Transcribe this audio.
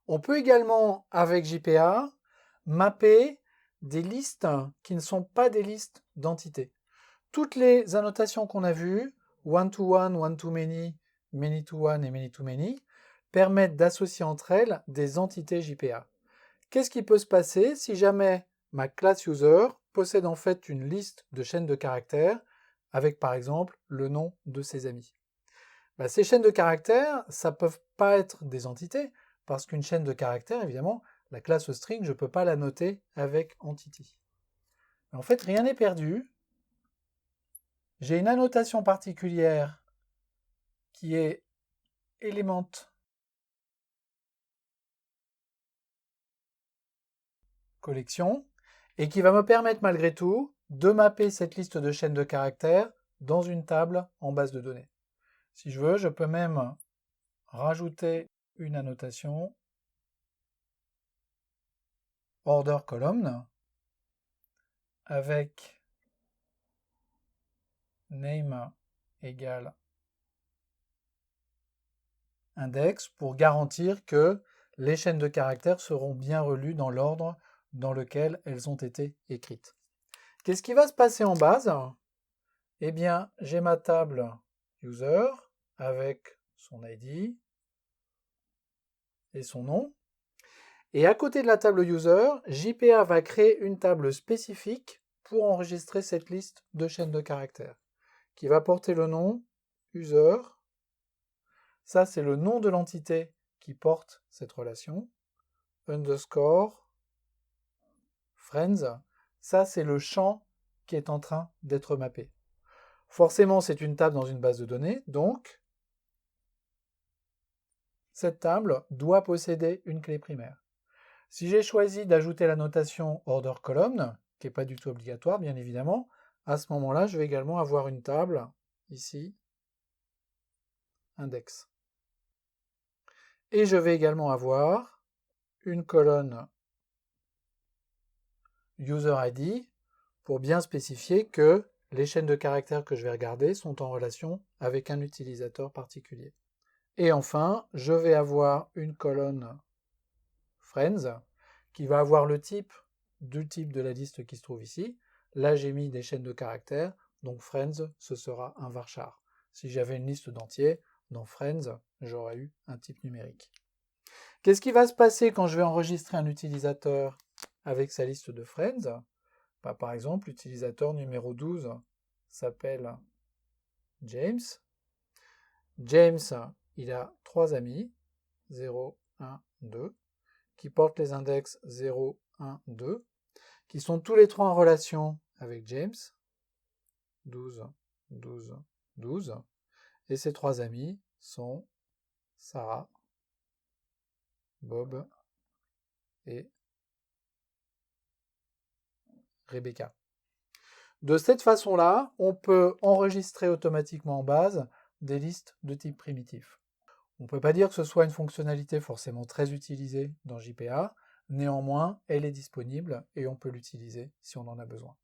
On peut également, avec JPA, mapper des listes qui ne sont pas des listes d'entités. Toutes les annotations qu'on a vues, one-to-one, one-to-many, many-to-one et many-to-many, permettent d'associer entre elles des entités JPA. Qu'est-ce qui peut se passer si jamais ma classe user possède en fait une liste de chaînes de caractères avec par exemple le nom de ses amis? Ces chaînes de caractères, ça ne peuvent pas être des entités, parce qu'une chaîne de caractères, évidemment, la classe string, je ne peux pas la noter avec entity. Mais en fait, rien n'est perdu. J'ai une annotation particulière qui est element collection et qui va me permettre malgré tout de mapper cette liste de chaînes de caractères dans une table en base de données. Si je veux, je peux même rajouter une annotation order column avec name égale index pour garantir que les chaînes de caractères seront bien relues dans l'ordre dans lequel elles ont été écrites. Qu'est-ce qui va se passer en base? Eh bien, j'ai ma table user avec son ID et son nom. Et à côté de la table user, JPA va créer une table spécifique pour enregistrer cette liste de chaînes de caractères qui va porter le nom user. Ça, c'est le nom de l'entité qui porte cette relation. Underscore friends. Ça, c'est le champ qui est en train d'être mappé. Forcément, c'est une table dans une base de données, donc cette table doit posséder une clé primaire. Si j'ai choisi d'ajouter la notation order column, qui n'est pas du tout obligatoire, bien évidemment, à ce moment-là, je vais également avoir une table, ici, index. Et je vais également avoir une colonne user ID pour bien spécifier que les chaînes de caractères que je vais regarder sont en relation avec un utilisateur particulier. Et enfin, je vais avoir une colonne friends qui va avoir le type du type de la liste qui se trouve ici. Là, j'ai mis des chaînes de caractères, donc friends, ce sera un varchar. Si j'avais une liste d'entiers, dans friends, j'aurais eu un type numérique. Qu'est-ce qui va se passer quand je vais enregistrer un utilisateur avec sa liste de friends? Par exemple, l'utilisateur numéro 12 s'appelle James. James, il a 3 amis, 0, 1, 2, qui portent les index 0, 1, 2, qui sont tous les trois en relation avec James, 12, 12, 12, et ces 3 amis sont Sarah, Bob et Rebecca. De cette façon-là, on peut enregistrer automatiquement en base des listes de type primitif. On ne peut pas dire que ce soit une fonctionnalité forcément très utilisée dans JPA, néanmoins, elle est disponible et on peut l'utiliser si on en a besoin.